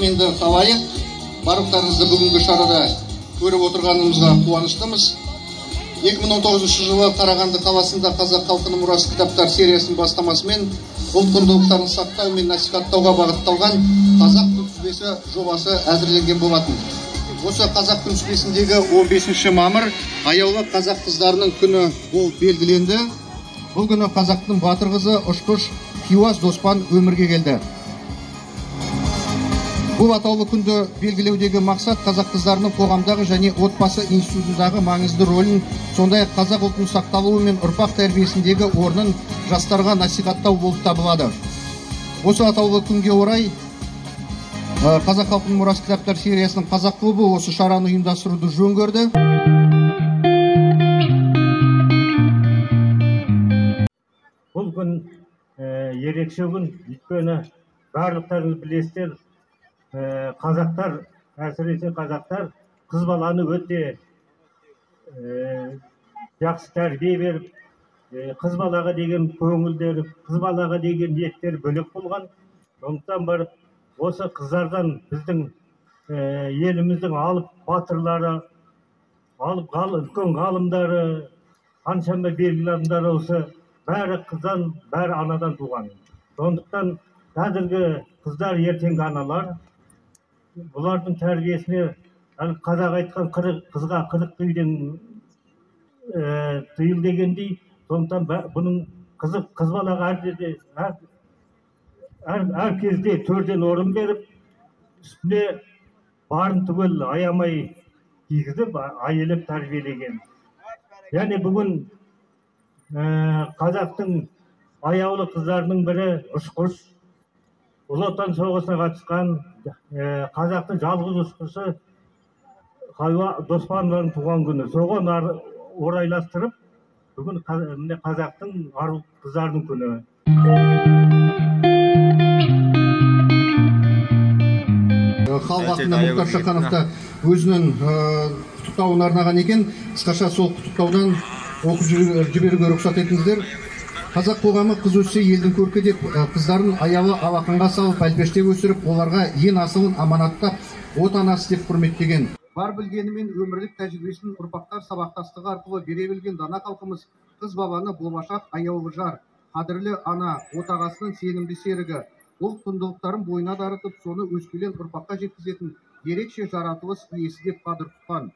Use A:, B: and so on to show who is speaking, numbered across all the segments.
A: пәрменді қалайық. Барлықтарыңызды бүгінгі шарада көріп отырғанымызға қуаныштымыз. 2019 жылы Қарағанды қаласында қазақ халқының мұрасы кітаптар сериясының бастамасымен ұлт құндылықтарын сақтау мен насихаттауға бағытталған қазақ күнтізбесі жобасы әзірленген болатын. Осы қазақ күнтізбесіндегі 15 мамыр аяулы қазақ қыздарының күні болып белгіленді. Бұл күні қазақтың батыр қызы ұшқыш Хиуаз Доспан өмірге келді. Бұл атаулы күнді белгілеудегі мақсат қазақ қыздарының қоғамдағы және отбасы институтындағы маңызды рөлін, сондай-ақ қазақ ұлтының сақталуы мен ұрпақ тәрбиесіндегі орнын жастарға насихаттау болып табылады. Осы атаулы күнге орай қазақ халқының мұрасы кітаптар сериясының қазақ клубы осы шараны ұйымдастыруды жөн көрді.
B: Бұл күн ерекше күн, өйткені барлықтарыңыз білесіздер, қазақтар, әсіресе қазақтар қыз баланы өте жақсы тәрбие беріп, қыз балаға деген көңілдері, қыз балаға деген ниеттері бөлек болған. Сондықтан барып осы қыздардан біздің еліміздің алып батырлары, алып үлкен ғалымдары, қаншама белгілі адамдар осы бәрі қыздан, бәрі анадан туған. Сондықтан қазіргі қыздар ертеңгі аналар. Бұлардың тәрбиесіне қазақ айтқан қызға 40 түйден тыйыл дегендей. Сондықтан бұның қыз балаға әр кезде төрден орын беріп, үстіне барын түгел аямай кигізіп, айелеп тәрбиелеген. Яғни бүгін қазақтың аяулы қыздарының бірі ұшқыш, Ұлы Отан соғысына қатысқан қазақтың жалғыз ұшқышы Хиуаз Доспанованың туған күні. Соған орайластырып, бүгін қазақтың ару қыздарының күні.
A: Халық ақыны Мұхтар Шахановта өзінің құттықтауын арнаған екен. Қысқаша сол құттықтаудан оқып жіберуге рұқсат етіңіздер. Қазақ қоғамы қыз өссе елдің көркі деп, қыздарын аялы алақанға салып, әлпештеп өсіріп, оларға ең асылын аманаттап, отанасы деп құрметтеген. Бар білгенімен өмірлік тәжірибесін ұрпақтар сабақтастығы арқылы бере білген дана халқымыз қыз баланы болашақ аяулы жар, қадірлі ана, отағасының сенімді серігі, ұлт құндылықтарын бойына дарытып, соны өскелең ұрпаққа жеткізетін ерекше жаратылыс иесі деп қадір тұтқан.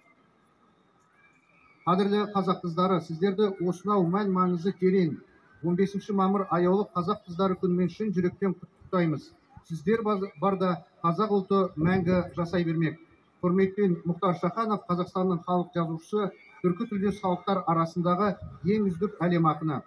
A: Қадірлі қазақ қыздары, сіздерді осынау мән-маңызы терең 15 мамыр аяулы қазақ қыздары күнімен шын жүректен құттықтаймыз. Сіздер барда қазақ ұлты мәңгі жасай бермек. Құрметпен Мұхтар Шаханов, Қазақстанның халық жазушысы, түркі тілдес халықтар арасындағы ең үздік әлем ақыны.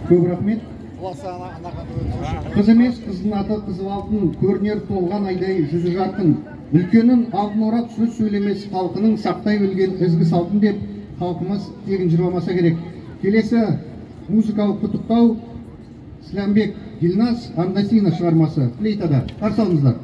A: Көп рахмет. Қыз емес, қыздың аты қызыл алтын, көрінер толған айдай жүзі жарқын. Үлкенін алтын орап сөз сөйлемес халқының сақтай білген ізгі салтын деп халқымыз тегін жырламаса керек. Келесі музыкалық құттықтау Сіләмбек Гилназ Андасина шығармасы. Флейтада. Қарсы алыңыздар.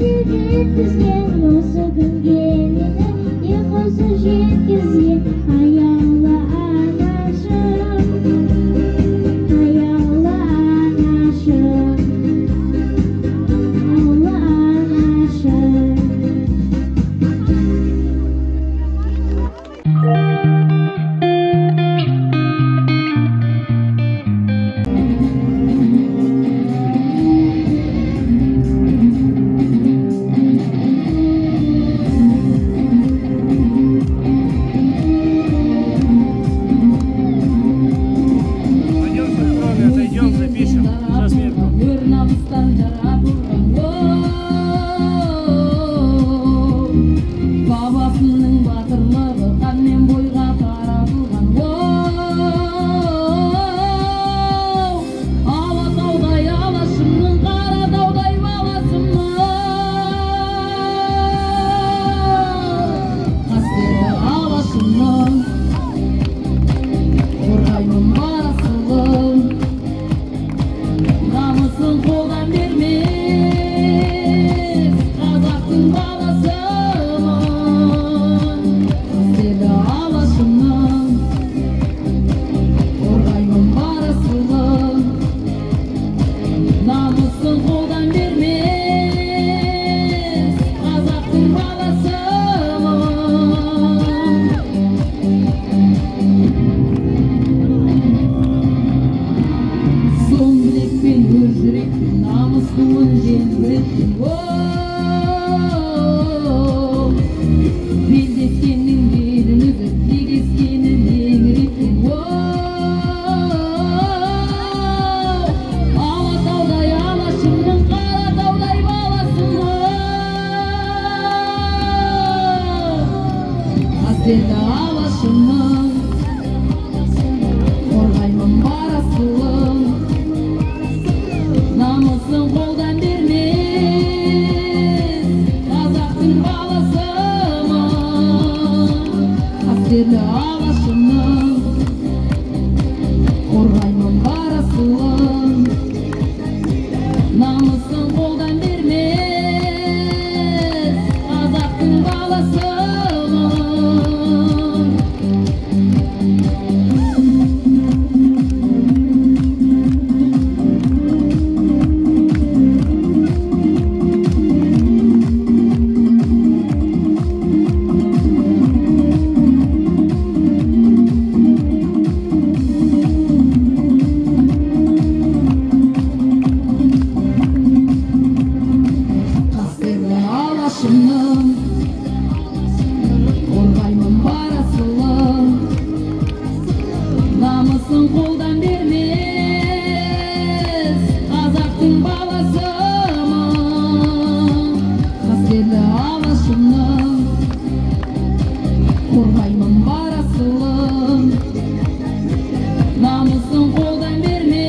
C: жеткізген осы күнге мені ұйқысыз жеткізген аяулы анашым, аяулы анашым, аяулы анашым.
B: Отойдем, запишем. Сейчас сверху.
D: Бабасының батырлығы қанмен бойға таратылған. Алатаудай алашымның, Қаратаудай баласымның, қастерлі алашымның, қорғаймын бар асылын, намысын қолдан бермес қазақтың баласымын. Қастерлі алашымның, қорғаймын бар асылын, намысын қолдан бермес қазақтың баласымын. Сон білекпен өр жүрекпен намысымын желбіреттім. Белдескеннің белін үзіп тегескенін еңіреттім. Алатаудай алашымның, Қаратаудай баласымын, қастерлі алашымның, қорғаймын бар асылын, намысын қолдан бермес қазақтың баласымын. Қастерлі алашымның, қорғаймын бар асылын, намысын қолдан бермес қазақтың баласымын. Қастерлі алашымның, қорғаймын бар асылын, намысын қолдан бермес қазақтың баласымын. Қастерлі алашымның, қорғаймын бар асылын, намысын қолдан бермес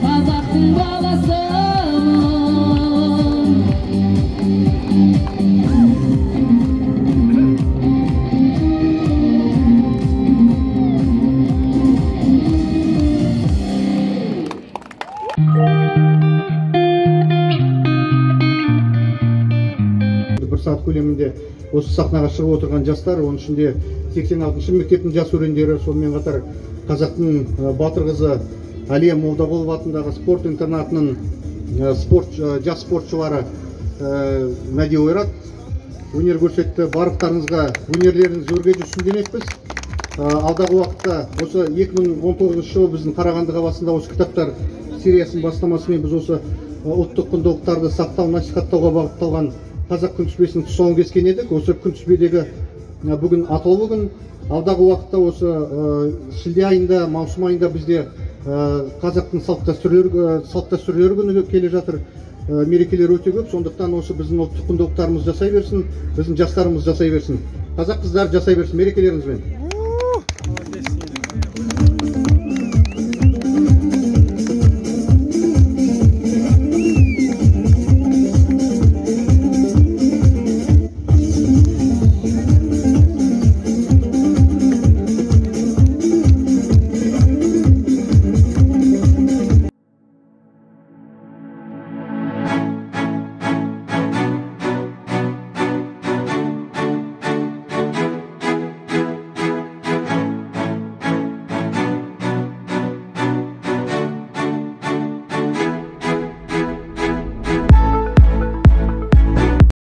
D: қазақтың баласымын.
A: бір сағат көлемінде осы сахнаға шығып отырған жастар, оның ішінде 86-шы мектептің жас өрендері, сонымен қатар қазақтың батыр қызы Әлия Молдағұлова атындағы спорт интернатының жас спортшылары Мәди Ойрат өнер көрсетті. Барлықтарыңызға өнерлеріңіз өрге жүрсін демекпіз. Алдағы уақытта осы 2019 жылы біздің Қарағанды қаласында осы кітаптар сериясының бастамасымен біз осы ұлттық құндылықтарды сақтау, насихаттауға бағытталған қазақ күнтізбесінің тұсауын кескен едік. Осы күнтізбедегі бүгін атаулы күн. Алдағы уақытта осы шілде айында, маусым айында бізде қазақтың салт дәстүрлері күні келе жатыр. Мерекелер өте көп, сондықтан осы біздің ұлттық құндылықтарымыз жасай берсін, біздің жастарымыз жасай берсін. Қазақ қыздар жасай берсін мерекелеріңізбен.